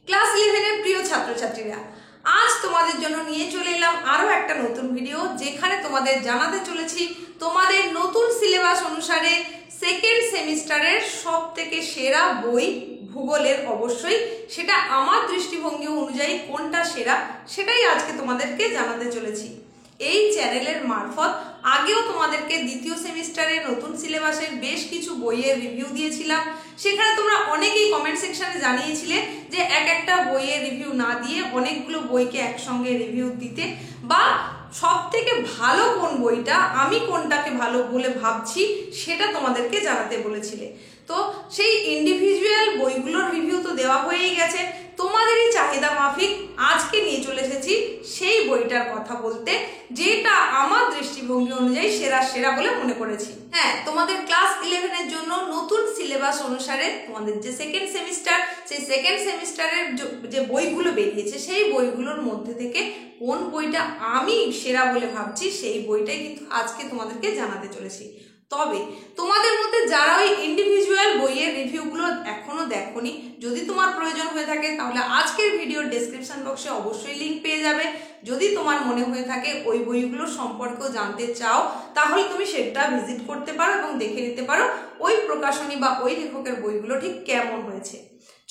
Class 11 এর প্রিয় ছাত্রছাত্রীরা, আজ তোমাদের জন্য নিয়ে চলে এলাম আরো একটা নতুন ভিডিও, যেখানে তোমাদের জানাতে চলেছি তোমাদের নতুন সিলেবাস অনুসারে সেকেন্ড সেমিস্টারের সবথেকে সেরা বই ভূগোলের। অবশ্যই সেটা আমার দৃষ্টিভঙ্গি অনুযায়ী কোনটা সেরা সেটাই আজকে তোমাদেরকে জানাতে চলেছি। এই চ্যানেলের মারফত আগেও তোমাদেরকে দ্বিতীয় সেমিস্টারের নতুন সিলেবাসের বেশ কিছু বইয়ের রিভিউ দিয়েছিলাম। সেখানে তোমরা অনেকেই কমেন্ট সেকশনে জানিয়েছিলে যে একটা বইয়ের রিভিউ না দিয়ে অনেকগুলো বইকে একসঙ্গে রিভিউ দিতে, বা সব থেকে ভালো কোন বইটা, আমি কোনটাকে ভালো বলে ভাবছি সেটা তোমাদেরকে জানাতে বলেছিলে। তো সেই ইন্ডিভিজুয়াল বইগুলোর রিভিউ তো দেওয়া হয়েই গেছে। তোমাদেরই চাহিদা মাফিক আজকে নিয়ে চলে এসেছি সেই বইটার কথা বলতে, যেটা আমার দৃষ্টিভঙ্গি অনুযায়ী সেরা বলে মনে করেছি। হ্যাঁ, তোমাদের ক্লাস 11 এর জন্য নতুন সিলেবাস অনুসারে তোমাদের যে সেকেন্ড সেমিস্টার, সেই সেকেন্ড সেমিস্টারের যে বইগুলো বেরিয়েছে সেই বইগুলোর মধ্যে থেকে কোন বইটা আমি সেরা বলে ভাবছি সেই বইটাই কিন্তু আজকে তোমাদেরকে জানাতে চলেছি। তবে তোমাদের মধ্যে যারা ওই ইন্ডিভিজুয়াল বইয়ের রিভিউগুলো এখনো দেখোনি, যদি তোমার প্রয়োজন হয়ে থাকে তাহলে আজকের ভিডিওর ডেসক্রিপশন বক্সে অবশ্যই লিঙ্ক পেয়ে যাবে। যদি তোমার মনে হয়ে থাকে ওই বইগুলো সম্পর্কেও জানতে চাও, তাহলে তুমি সেটা ভিজিট করতে পারো এবং দেখে নিতে পারো ওই প্রকাশনী বা ওই লেখকের বইগুলো ঠিক কেমন হয়েছে।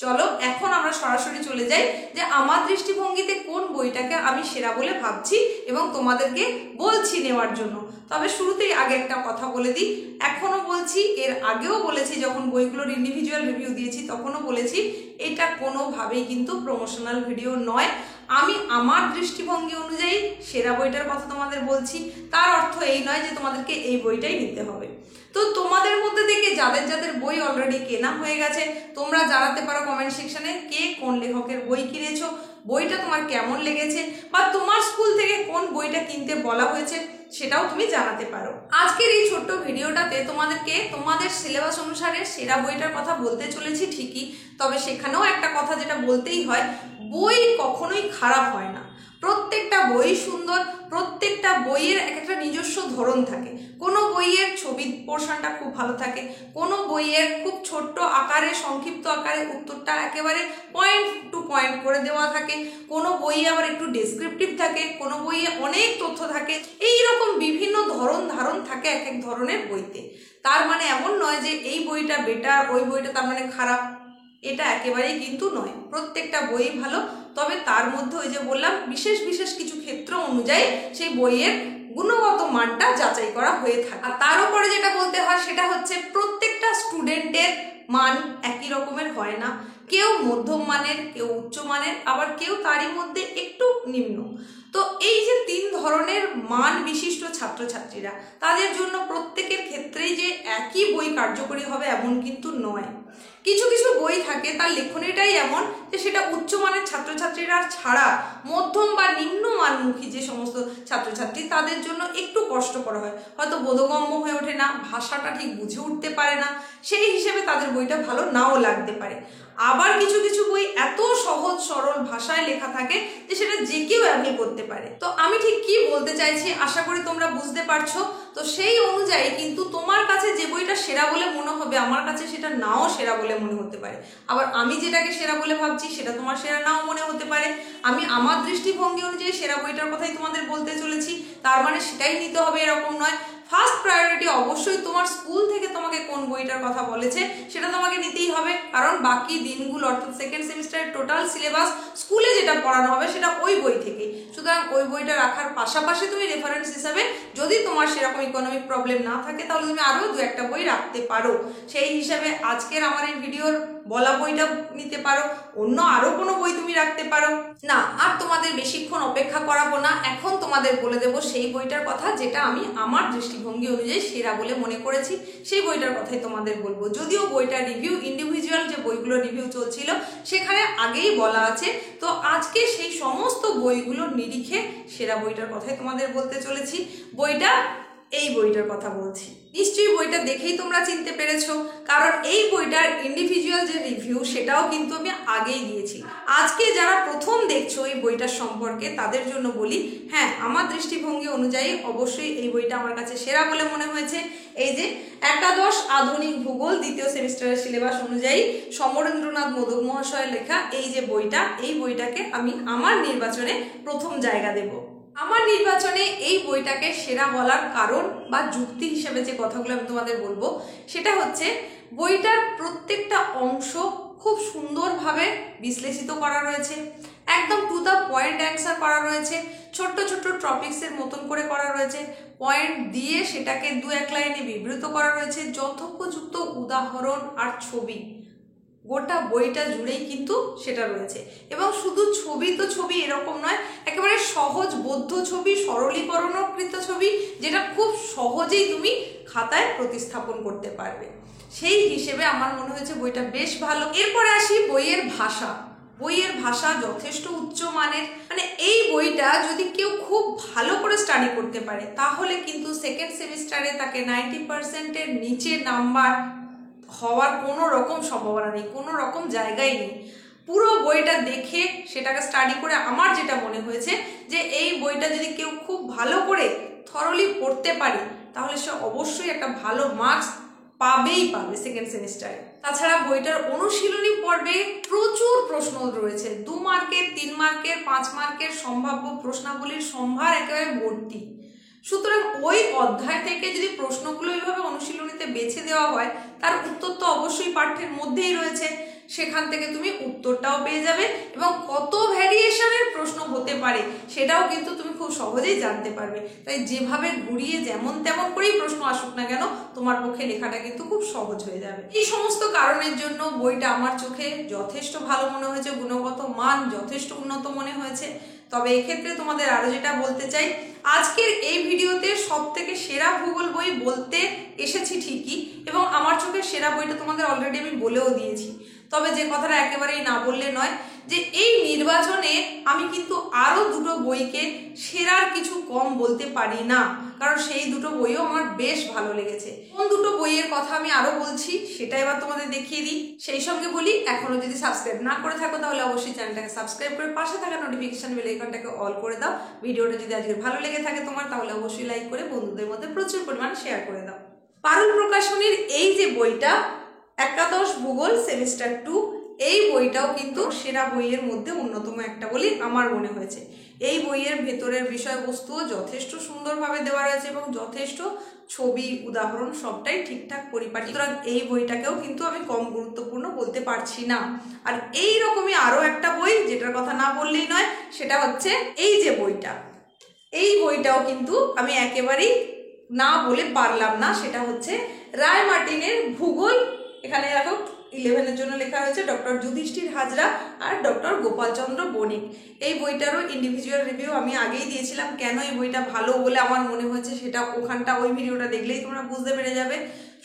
চলো এখন আমরা সরাসরি চলে যাই যে আমার দৃষ্টিভঙ্গিতে কোন বইটাকে আমি সেরা বলে ভাবছি এবং তোমাদেরকে বলছি নেওয়ার জন্য। তবে শুরুতেই আগে একটা কথা বলে দিই, এখনো বলছি, এর আগেও বলেছি, যখন বইগুলোর ইন্ডিভিজুয়াল রিভিউ দিয়েছি তখনও বলেছি, এটা কোনোভাবেই কিন্তু প্রমোশনাল ভিডিও নয়। আমি আমার দৃষ্টিভঙ্গি অনুযায়ী সেরা বইটার কথা তোমাদের বলছি, তার অর্থ এই নয় যে তোমাদেরকে এই বইটাই নিতে হবে। তো তোমাদের মধ্যে থেকে যাদের বই অলরেডি কেনা হয়ে গেছে, তোমরা জানাতে পারো কমেন্ট সেকশনে কে কোন লেখকের বই কিনেছো, বইটা তোমার কেমন লেগেছে, বা তোমার স্কুল থেকে কোন বইটা কিনতে বলা হয়েছে সেটাও তুমি জানাতে পারো। আজকের এই ছোট্ট ভিডিওটাতে তোমাদেরকে তোমাদের সিলেবাস অনুসারে সেরা বইটার কথা বলতে চলেছি ঠিকই, তবে সেখানেও একটা কথা যেটা বলতেই হয়, বই কখনোই খারাপ হয় না। প্রত্যেকটা বই সুন্দর, প্রত্যেকটা বইয়ের একটা নিজস্ব ধরন থাকে। কোনো বইয়ের ছবির পোর্শনটা খুব ভালো থাকে, কোনো বইয়ের খুব ছোট্ট আকারে, সংক্ষিপ্ত আকারে উত্তরটা একেবারে পয়েন্ট টু পয়েন্ট করে দেওয়া থাকে, কোনো বইয়ে আবার একটু ডেসক্রিপটিভ থাকে, কোনো বইয়ে অনেক তথ্য থাকে। এইরকম বিভিন্ন ধারণ থাকে এক এক ধরনের বইতে। তার মানে এমন নয় যে এই বইটা বেটার, ওই বইটা তার মানে খারাপ, এটা একেবারেই কিন্তু নয়। প্রত্যেকটা বই ভালো, তবে তার মধ্যে ওই যে বললাম বিশেষ কিছু ক্ষেত্র অনুযায়ী সেই বইয়ের গুণগত মানটা যাচাই করা হয়ে থাকে। আর তার উপরে যেটা বলতে হয় সেটা হচ্ছে প্রত্যেকটা স্টুডেন্টের মান একই রকমের হয় না। কেউ মধ্যম মানের, কেউ উচ্চ মানের, আবার কেউ তারই মধ্যে একটু নিম্ন। তো এই যে তিন ধরনের মান বিশিষ্ট ছাত্রছাত্রীরা, তাদের জন্য প্রত্যেকের ক্ষেত্রেই যে একই বই কার্যকরী হবে এমন কিন্তু নয়। কিছু বই থাকে তার লেখনীটাই এমন যে সেটা উচ্চমানের ছাত্রছাত্রীরা ছাড়া মধ্যম বা নিম্ন মানমুখী যে সমস্ত ছাত্রছাত্রী তাদের জন্য একটু কষ্টকর হয়, হয়তো বোধগম্য হয়ে ওঠে না, ভাষাটা ঠিক বুঝে উঠতে পারে না, সেই হিসেবে তাদের বইটা ভালো নাও লাগতে পারে। আবার কিছু বই এত সহজ সরল ভাষায় লেখা থাকে যে সেটা যে কেউ অ্যাপ্লাই করতে পারে। তো আমি ঠিক কি বলতে চাইছি আশা করি তোমরা বুঝতে পারছো। তো সেই অনুযায়ী কিন্তু তোমার কাছে যে বইটা সেরা বলে মনে হবে, আমার কাছে সেটা নাও সেরা বলে মনে হতে পারে। আবার আমি যেটাকে সেরা বলে ভাবছি সেটা তোমার সেরা নাও মনে হতে পারে। আমি আমার দৃষ্টিভঙ্গি অনুযায়ী সেরা বইটার কথাই তোমাদের বলতে চলেছি, তার মানে সেটাই নিতে হবে এরকম নয়। ফার্স্ট প্রায়োরিটি অবশ্যই তোমার স্কুল থেকে তোমাকে কোন বইটার কথা বলেছে সেটা তোমাকে নিতেই হবে, কারণ বাকি দিনগুলো অর্থাৎ সেকেন্ড সেমিস্টারের টোটাল সিলেবাস স্কুলে যেটা পড়ানো হবে সেটা ওই বই থেকেই। সুতরাং ওই বইটা রাখার পাশাপাশি তুমি রেফারেন্স হিসাবে যদি তোমার সেরকম ইকোনমিক প্রবলেম না থাকে তাহলে তুমি আরও দু একটা বই রাখতে পারো। সেই হিসাবে আজকের আমার এই ভিডিওর বলা বইটা নিতে পারো, অন্য আরো কোনো বই তুমি রাখতে পারো। না, আর তোমাদের বেশিক্ষণ অপেক্ষা করাবো না, এখন তোমাদের বলে দেবো সেই বইটার কথা যেটা আমি আমার দৃষ্টিভঙ্গি অনুযায়ী সেরা বলে মনে করেছি, সেই বইটার কথাই তোমাদের বলবো। যদিও বইটার রিভিউ ইন্ডিভিজুয়াল যে বইগুলো রিভিউ চলছিল সেখানে আগেই বলা আছে, তো আজকে সেই সমস্ত বইগুলোর নিরিখে সেরা বইটার কথাই তোমাদের বলতে চলেছি। বইটা এই বইটার কথা বলছি, নিশ্চয়ই বইটা দেখেই তোমরা চিনতে পেরেছো, কারণ এই বইটার ইন্ডিভিজুয়াল যে রিভিউ সেটাও কিন্তু আমি আগেই দিয়েছি। আজকে যারা প্রথম দেখছো এই বইটার সম্পর্কে তাদের জন্য বলি, হ্যাঁ আমার দৃষ্টিভঙ্গি অনুযায়ী অবশ্যই এই বইটা আমার কাছে সেরা বলে মনে হয়েছে। এই যে একাদশ আধুনিক ভূগোল দ্বিতীয় সেমিস্টারের সিলেবাস অনুযায়ী সমরেন্দ্রনাথ মোদক মহাশয়ের লেখা এই যে বইটা, এই বইটাকে আমি আমার নির্বাচনে প্রথম জায়গা দেব। আমার নির্বাচনে এই বইটাকে সেরা বলার কারণ বা যুক্তি হিসেবে যে কথাগুলো আমি তোমাদের বলবো সেটা হচ্ছে বইটার প্রত্যেকটা অংশ খুব সুন্দরভাবে বিশ্লেষিত করা রয়েছে, একদম টু দ্য পয়েন্ট অ্যান্সার করা রয়েছে, ছোট্ট ছোট্ট টপিক্সের মতন করে করা রয়েছে, পয়েন্ট দিয়ে সেটাকে দু এক লাইনে বিবৃত করা রয়েছে, যথোপযুক্ত উদাহরণ আর ছবি গোটা বইটা জুড়েই কিন্তু সেটা রয়েছে। এবং শুধু ছবি তো ছবি এরকম নয়, একেবারে সহজ বোধ্য ছবি, সরলীকরণকৃত ছবি, যেটা খুব সহজেই তুমি খাতায় প্রতিস্থাপন করতে পারবে। সেই হিসেবে আমার মনে হয়েছে বইটা বেশ ভালো। এরপরে আসি বইয়ের ভাষা। বইয়ের ভাষা যথেষ্ট উচ্চমানের, মানে এই বইটা যদি কেউ খুব ভালো করে স্টাডি করতে পারে তাহলে কিন্তু সেকেন্ড সেমিস্টারে তাকে 90%-এর নিচে নাম্বার হওয়ার কোনো রকম সম্ভাবনা নেই, কোনো রকম জায়গায় নেই। পুরো বইটা দেখে সেটাকে স্টাডি করে আমার যেটা মনে হয়েছে যে এই বইটা যদি কেউ খুব ভালো করে থরলি পড়তে পারে তাহলে সে অবশ্যই একটা ভালো মার্কস পাবেই পাবে সেকেন্ড সেমিস্টারে। তাছাড়া বইটার অনুশীলনী পর্বে প্রচুর প্রশ্ন রয়েছে, 2 মার্কের, 3 মার্কের, 5 মার্কের সম্ভাব্য প্রশ্নাবলীর সম্ভার একেবারে ভর্তি। সুতরাং ওই অধ্যায় থেকে যদি প্রশ্নগুলো এইভাবে অনুশীলনীতে বেছে দেওয়া হয় তার উত্তর তো অবশ্যই পাঠ্যের মধ্যেই রয়েছে, সেখান থেকে তুমি উত্তরটাও পেয়ে যাবে এবং কত ভ্যারিয়েশনের প্রশ্ন হতে পারে সেটাও কিন্তু তুমি খুব সহজেই জানতে পারবে। তাই যেভাবে ঘুরিয়ে যেমন তেমন করেই প্রশ্ন আসুক না কেন তোমার পক্ষে লেখাটা কিন্তু খুব সহজ হয়ে যাবে। এই সমস্ত কারণের জন্য বইটা আমার চোখে যথেষ্ট ভালো মনে হয়েছে, গুণগত মান যথেষ্ট উন্নত মনে হয়েছে। তবে এক্ষেত্রে তোমাদের আরো যেটা বলতে চাই, আজকের এই ভিডিওতে সবথেকে সেরা ভূগোল বই বলতে এসেছি ঠিকই, এবং আমার চোখে সেরা বইটা তোমাদের অলরেডি আমি বলেও দিয়েছি। তবে যে কথাটা একেবারেই না বললে নয় যে এই নির্বাচনে আমি কিন্তু আরো দুটো বইকে সেরার কিছু কম বলতে পারি না, কারণ সেই দুটো বইও আমার বেশ ভালো লেগেছে। কোন দুটো বইয়ের কথা আমি আরো বলছি সেটা এবার তোমাদের দেখিয়ে দিই। সেই সঙ্গে বলি, এখনো যদি সাবস্ক্রাইব না করে থাকো তাহলে অবশ্যই চ্যানেলটাকে সাবস্ক্রাইব করে পাশে থাকা নোটিফিকেশন বেল আইকনটাকে অল করে দাও। ভিডিওটা যদি আজকে ভালো লেগে থাকে তোমার তাহলে অবশ্যই লাইক করে বন্ধুদের মধ্যে প্রচুর পরিমাণ শেয়ার করে দাও। পারুল প্রকাশনীর এই যে বইটা একাদশ ভূগোল সেমিস্টার 2, এই বইটাও কিন্তু সেরা বইয়ের মধ্যে অন্যতম একটা বলে আমার মনে হয়েছে। এই বইয়ের ভেতরের বিষয়বস্তুও যথেষ্ট সুন্দরভাবে দেওয়া রয়েছে এবং যথেষ্ট ছবি, উদাহরণ সবটাই ঠিকঠাক পরিপাটি। সুতরাং এই বইটাকেও কিন্তু আমি কম গুরুত্বপূর্ণ বলতে পারছি না। আর এই রকমই আরো একটা বই যেটার কথা না বললেই নয়, সেটা হচ্ছে এই যে বইটা, এই বইটাও কিন্তু আমি একেবারেই না বলে পারলাম না। সেটা হচ্ছে রায় মার্টিনের ভূগোল। এখানে দেখো 11-এর জন্য লেখা হয়েছে ডক্টর যুধিষ্ঠির হাজরা আর ডক্টর গোপালচন্দ্র বণিক। এই বইটারও ইন্ডিভিজুয়াল রিভিউ আমি আগেই দিয়েছিলাম। কেন এই বইটা ভালো বলে আমার মনে হয়েছে সেটা ওখানটা ওই ভিডিওটা দেখলেই তোমরা বুঝতে পেরে যাবে।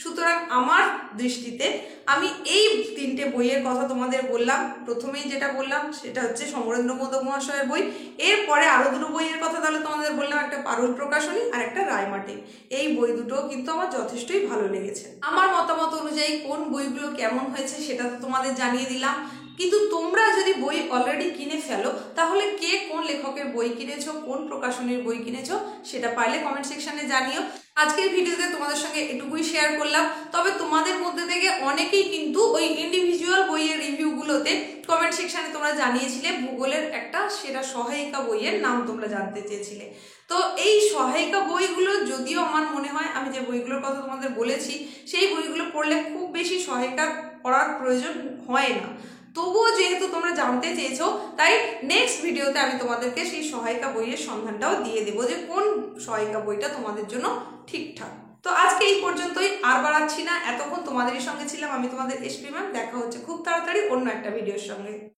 সুতরাং আমার দৃষ্টিতে আমি এই 3টে বইয়ের কথা তোমাদের বললাম। প্রথমেই যেটা বললাম সেটা হচ্ছে সমরেন্দ্র মোদক মহাশয়ের বই। এরপরে আরো দুটো বইয়ের কথা তাহলে তোমাদের বললাম, একটা পারুল প্রকাশনী আর একটা রায় মার্টিন। এই বই দুটো কিন্তু আমার যথেষ্টই ভালো লেগেছে। আমার মতামত অনুযায়ী কোন বইগুলো কেমন হয়েছে সেটা তো তোমাদের জানিয়ে দিলাম, কিন্তু তোমরা যদি বই অলরেডি কিনে ফেলো তাহলে কে কোন লেখকের বই কিনেছো, কোন প্রকাশনীর বই কিনেছো সেটা পারলে কমেন্ট সেকশনে জানিও। আজকের ভিডিওতে তোমাদের সঙ্গে এটুকুই শেয়ার করলাম। তবে তোমাদের মধ্যে থেকে অনেকেই কিন্তু ওই ইন্ডিভিজুয়াল বইয়ের রিভিউগুলোতে কমেন্ট সেকশনে তোমরা জানিয়েছিলে ভূগোলের একটা সেরা সহায়িকা বইয়ের নাম তোমরা জানতে চেয়েছিলে। তো এই সহায়িকা বইগুলো যদিও আমার মনে হয় আমি যে বইগুলোর কথা তোমাদের বলেছি সেই বইগুলো পড়লে খুব বেশি সহায়িকা পড়ার প্রয়োজন হয় না, তবুও যেহেতু তোমরা জানতে চেয়েছো তাই নেক্সট ভিডিওতে আমি তোমাদেরকে সেই সহায়িকা বইয়ের সন্ধানটাও দিয়ে দেবো যে কোন সহায়িকা বইটা তোমাদের জন্য ঠিকঠাক। তো আজকে এই পর্যন্তই, আর বাড়াচ্ছি না। এতক্ষণ তোমাদেরই সঙ্গে ছিলাম আমি, তোমাদের এসপি ম্যাম। দেখা হচ্ছে খুব তাড়াতাড়ি অন্য একটা ভিডিওর সঙ্গে।